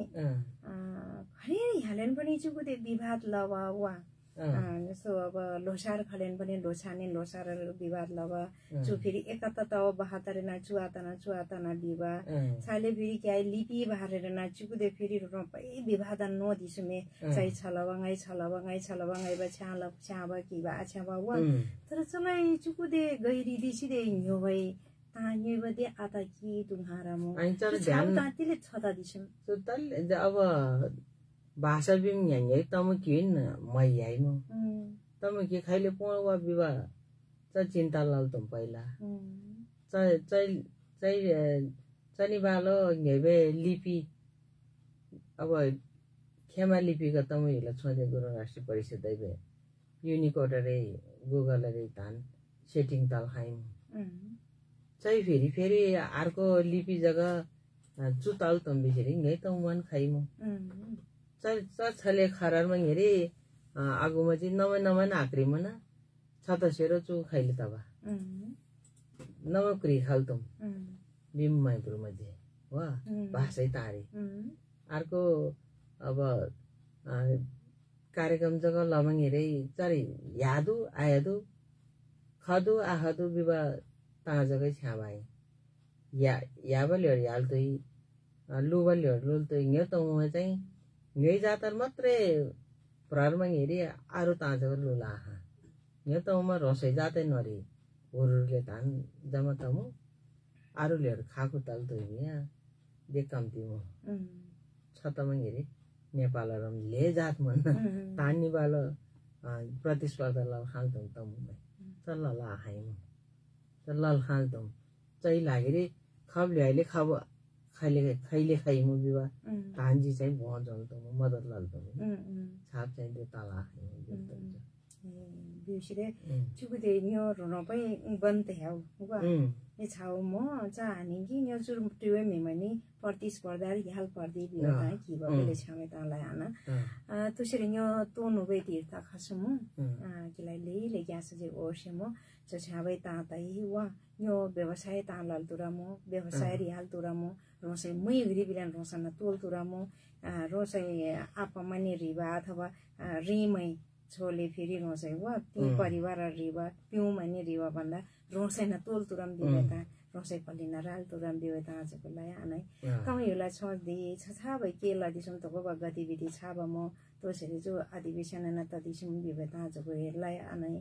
खरे हालेन पनि चुको दे विवाद लवा वा जस्तो अब लोसार खलेन पनि लोछाने लोसार विवाद लवा चु फेरि एकता त 72 ना चुआता ना विवाद साले फेरि क्या लिपि बारेर ना चुको दे फेरि रपै विवाद न दिसुमे चाहिँ छलवंगाई बा छाबा कि बा छाबा वा तर चलाई चुको दे गहिरी दिसी दे न्यो भई तान्यो बदे आता कि तुम्हारामो ध्यान तातिले छदा दिसम सुतल अब भाषा बिम न्याङै तम किन मैयाइमो तम के खाइले पोवा विवाह च चिन्ता लाल तुम पहिला चनि बालो घेबे लिपि अब खेमा लिपि का तम हिला छोदे गुरु राष्ट्रिय परिषद दैबे युनिकोड रे गुगल रे तान सेटिङ ताल खाइम चाहिँ फेरि अर्को लिपि जग्गा चुताल तम बिसरी नै त मन खाइमो छले खरारमा हेरी आगोमा चाहिँ नमै आक्रिम न छतसेरो चु खाइले तबा नमक्री खाल्तम बिम माइपुर मध्ये वा भाषै तारे अर्को अब कार्यक्रम जग्गा लमङ हेरै चरी यादु आयादु खदु आहदु विवाह ता जग्गै छ्याबाई याबल्योहरु हाल्तोइ लुबल्योहरु लुल्तोइ न्यो तमुमा चाहिँ न्योइ जातर मात्रै भ्ररमा हेरी आरु ताँचको लुला आहा न्यो तमुमा रसै जातै नरी हुरुले धान जमा तमु आरुलेहरु खाको तल्तोइ यहाँ दे कम्तीमो छतमा हेरी नेपालहरु ले जात मन तान्नी बालो प्रतिस्पर्धा ल खाल्तम तमुमा चल्ल ला हाइमो चल्ल खाल्तम चाहिँ लागेरी खब ल्याइले खब खैले खाइमु बिवा तान्जी चाहिँ भो जल्तम मदत लाल्तम छाप चाहिँ त्यो तला खाइमु बिउसिरे चुकुदे न्यो रोनपै बन्त ह्याउ वा ए छाउ म चा हानि कि न्यो जुर टिवे मेमनी प्रतिस्पर्धा ह्याल पर्दी बिउ ता कि बले छमे तालाई आना तुसरी न्यो तोनु बे तीर्थ खसमु किलाई ले ग्यास जे ओर्सेमो छ छाबै ता तै वा न्यो व्यवसाय ता लाल तुरामो व्यवसाय रिहाल तुरामो रोसै मै गरी बिलान रोसन तोल तुरामो रोसै आपमनि रिबा अथवा रिमै छोले फेरि रोसै वा ती परिवार रिबा पिउ मनि रिबा भन्दा रोसै न तोल तुरम दिवेता रोसै पलिना राल तुरम दिवेता आजको लाई आनै कमैला छ दे छछा भइ के लदिसम तको गतिविधि छाब म तोसरी जो अधिवेशन न तदिसम दिवेता आजको हेरलाई आनै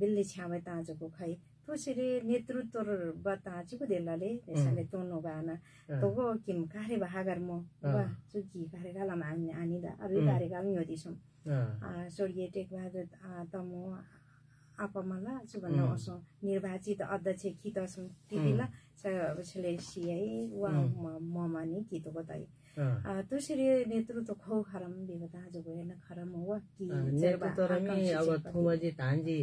बिल्ली छाबे ताजको खै तोसरी नेतृत्व बताचिको देलाले त्यसले तोनो बाना तको किम कार्य भागर म वा सुकी कार्यकाल मान्ने आनिदा अरु कार्यकाल योदिसम स्वर्गीय टेकबहादुर तमो आपमला सुबन असो निर्वाचित अध्यक्ष खितसम तिदिला सबले सिआई वा ममानी कितो बताइ तोसरी नेतृत्व खौ खरम देवता जो गएन खरम हो कि नेतृत्व रमी अब थुमजी तान्जी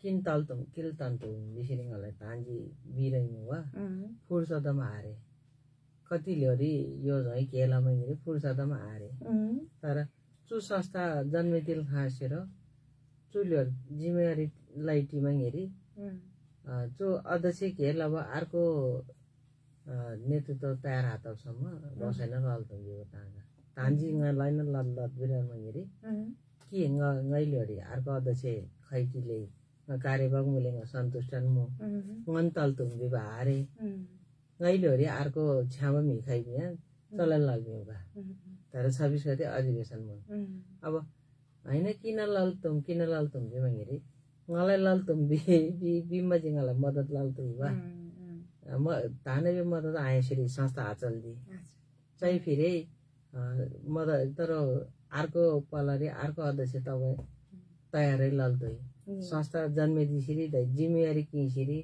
किन्तल्तम किल्तन्तो बिसिरिङलाई तान्जी बिरैनु वा फुर्सदमा हारे कति ल्योरी यो झै केलामा हेरे फुर्सदमा हारे तर चु संस्था जन्मेदिल खासेर चुल्योर जिम्मेवारी लाइटीमा हेरी चु अध्यक्ष केला अब अर्को नेतृत्व तयार हातसम्म बसेन रल्तम यो तागा तान्जी लाइन लत बिरामा हेरी कि ngailyori अर्को अध्यक्ष खैटीले कार्यभाग मुलेङ सन्तुष्टन मु ngantal tum बिबा हारे ngailyori अर्को छ्यामा मिखाइ बिया चलन लाग्यो बा तर 26 गते अधिवेशन मु अब हैन किन लाल्तम बिमा हेरी ngलाई लाल्तम बिमा जिङलाई मदत लाल्तु बा म ताने बे मदत आएसरी संस्था आचल दि चाहिँ फेरि मदत तर अर्को पलरे अर्को अध्यक्ष तपाईँ तयारै लाल्तै संस्था जन्मेदिसरी जिम्मेवारी किसिरी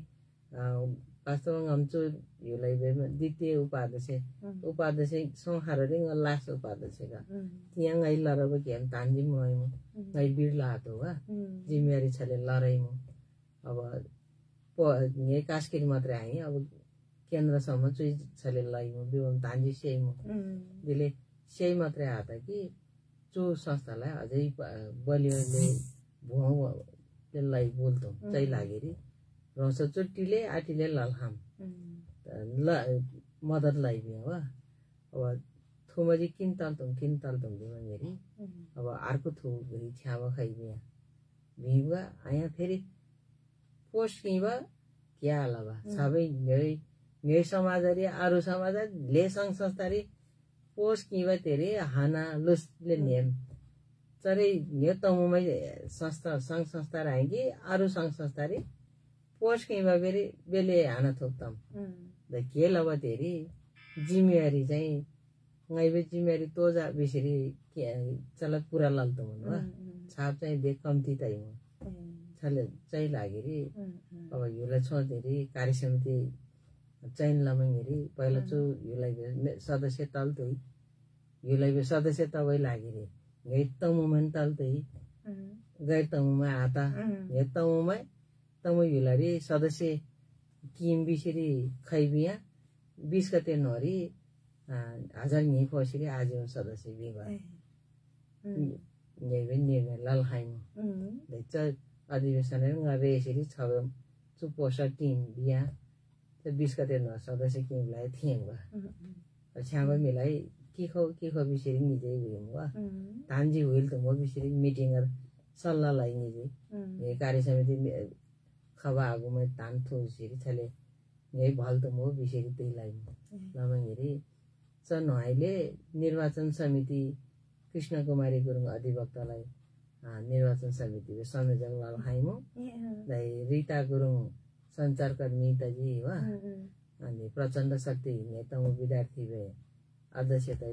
वास्तवमा हमचो योलाई द्वितीय उपाध्यक्ष संहारले लास्ट उपाध्यक्ष का त्यहाँ गई लरब के हम तान्जी मयमु गई बिरला हातो वा जिम्मेवारी छले लराइमु अब ने कास्किर मात्र आइ अब केन्द्रसम्म चुइ छले लइमु बिउ तान्जी सेइमु दिले सेइ मात्र हात कि चो संस्थालाई अझै बलियोले भुवा त्यसलाई बोल्थौँ चाहिँ लागेरी रस चुट्टीले आटीले ललखाम मदत लगाइदियो वा अब थुमजी किन्तल्तौँ दिमागेरी अब अर्को थुगरी छ्यावा खाइदिया भिवा आया फेरि पोस्ट किवा क्या हालबा सबै न्याय समाजरी अरू समाज ले सङ्घ संस्थारी पोस्ट किवा तेरे हाना लुसले नियम चरे यो तमुमै संस्था सङ्घ संस्था राइगी अरू सङ्घ संस्थारी पोस्ट किवा फेरि बेले हाना थोक्तम द के लबा तेरी जिम्मेवारी चाहिँ ngaibe जिम्मेवारी तोजा बेसरी चला पुरा लाल्तो भन्नु छाप चाहिँ देख कम्ती तै हो छले चाहिँ लागेरी अब योलाई छोडेरी कार्यसमिति चैन लमङेरी पहिला चु योलाई सदस्य तल्तै योलाई सदस्य तबै लागेरी गै तमुमन तल्तै गै तमुमा आता हे तमुमा तमु योलाई सदस्य किम बिसरी खैबिया 20 गते नरी हजार नि फसरी आजीवन सदस्य बिवा नेबे निर्णय लालहाइम दैच अधिवेशन गरे यसरी छ चु पोसा टिम बिया त 20 गते न सदस्य किमलाई थिएवा छ्यामा मिलाई के खो बिसरी निजे गइमवा तान्जी होइल त म बिसरी मिटिङर सल्लाह लाई निजे ए कार्य समिति खबा आगुमै तान थो सिरी छले यही भल्तो मो बिसेरी त्यही लागि लमङगिरी चन अहिले निर्वाचन समिति कृष्ण कुमारी गुरुङ अधिवक्तालाई निर्वाचन समिति संयोजक लाल खाइमो रीता गुरुङ सञ्चारकर्मी तजी वा अनि प्रचण्ड शक्ति नेता विद्यार्थी भए अध्यक्ष त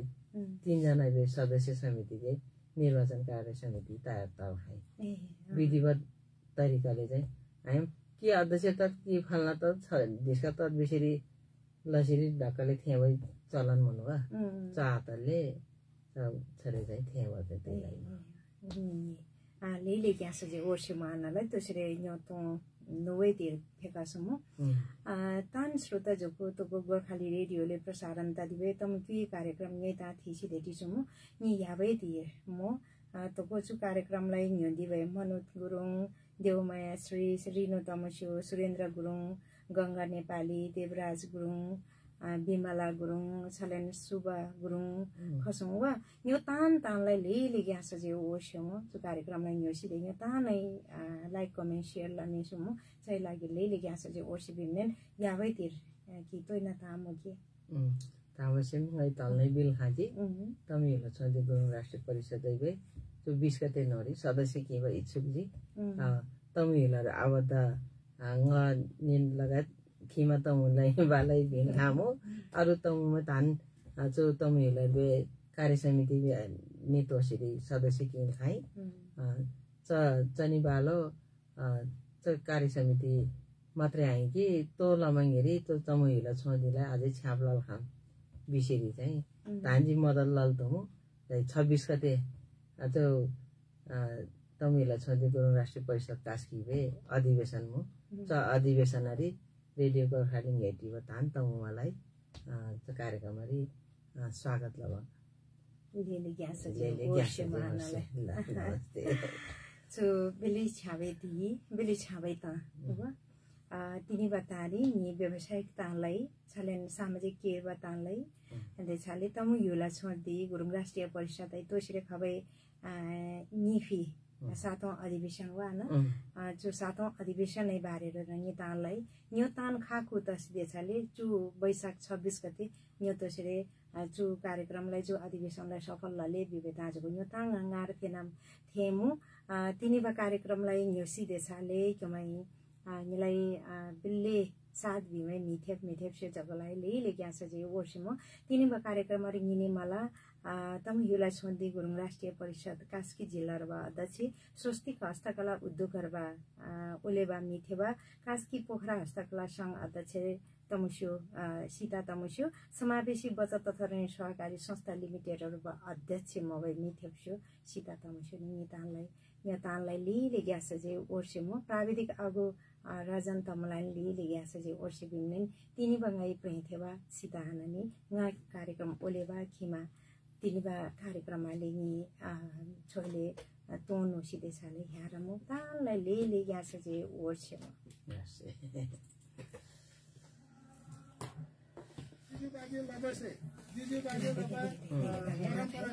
3 जना भए सदस्य समिति के निर्वाचन कार्य समिति तयार ताल खाइ विधिवत तरिकाले चाहिँ हामी के अध्यक्ष त के फल्ना त दिसका त बिसेरी लसिरी ढक्कले थिए भई चलन मनुवा चाहतले छरे चाहिँ थिए भए त्यही लागि लेले ग्यास जे ओर्से मानलाई त्यसरी न्यतो नोवे तिर फेकासमु तान श्रोता जोको तोको गोर्खाली रेडियोले प्रसारण दिवे तम के कार्यक्रम नेता थिसी देटिसमु नि याबै दिए म तोको छु कार्यक्रमलाई न्यन्दि भए मनोज गुरुङ देवमाया श्री रिनो तमस्यो सुरेन्द्र गुरुङ गंगा नेपाली देवराज गुरुङ बिमला गुरुङ छलेन सुबा गुरुङ खसुवा यो तानलाई लेले ग्यास जे ओस्यम जो कार्यक्रमलाई न्योसिले यो तानै लाइक कमेन्ट शेयर लनेसुम चाहिँ लागि लेले ग्यास जे ओसि बिनेन याबै तिर कि तोइना ताम के तामसेम गइ तल्नै बिल खाजी तमिला छदे गुरुङ राष्ट्रिय परिषद दै जो 20 गते नरी सदस्य के भए इच्छुक जी तमिला आवत ङ निन लगायत खिमा तमुलाई बालाई बिन खामो अरु तमुमा तान जो तमिला बे कार्य समिति नेतोसिरी सदस्य के खाइ चनी बालो कार्य समिति मात्रै आइ कि तो लमङेरी तो तमुला छोदिला अझै छापलाल खाम बिसेरी चाहिँ धानजी मदन लाल तमु 26 गते जो तमिला छोदे गुरुङ राष्ट्रिय परिषद कास्की भे अधिवेशन मु अधिवेशनरी रेडियो गोर्खाली हेटिव तान तमुलाई कार्यक्रमरी स्वागत लव लेले ग्यास जे ओर्से मानलाई सो बेली छाबे त तिनी बतारी नि व्यावसायिक तानलाई छलेन सामाजिक केर बतानलाई अन्ते छले तमु युला छोड्दी गुरुङ राष्ट्रिय परिषद तोसिरे खबै निफी 7औं अधिवेशन वा न जो 7औं अधिवेशन नै बारेर नि तानलाई न्यो तान खाकु तस्दे छले जु वैशाख 26 गते न्यो तोसिरे जो कार्यक्रमलाई जो अधिवेशनलाई सफल लले विवेता जको न्यो ताङ ngar तेनाम थेमु तिनीबा कार्यक्रमलाई न्यो सिदे छले कमै निलाई बिल्ले साथ बिमै मिथेप से जगलाई लेले ग्यास जे ओर्सिमो तिनीबा कार्यक्रम रिङिने मला तम युला छोन्दी गुरुङ राष्ट्रिय परिषद कास्की जिल्ला र अध्यक्ष स्वस्तिक हस्तकला उद्योग रबा ओलेबा मिथेबा कास्की पोखरा हस्तकला संघ अध्यक्ष तमुस्यो सीता तमुस्यो समावेशी बचत तथा ऋण सहकारी संस्था लिमिटेड रबा अध्यक्ष मबै मिथेप्स्यो सीता तमुस्यो नितानलाई यतानलाई लिले ग्यास जे ओर्सेमो प्राविधिक आगो राजन तमलाई लिले ग्यास जे ओर्से बिन्नेन तिनी बंगाई प्रेथेवा सीता हननी nga कार्यक्रम ओलेबा खिमा तिनीबा कार्यक्रमले नि छोले तोनो सिधे छले यारमो तानलाई लिले ग्यास जे ओर्सेमो जिजु बाजे नमस्ते जिजु बाजे बाबा परम्परा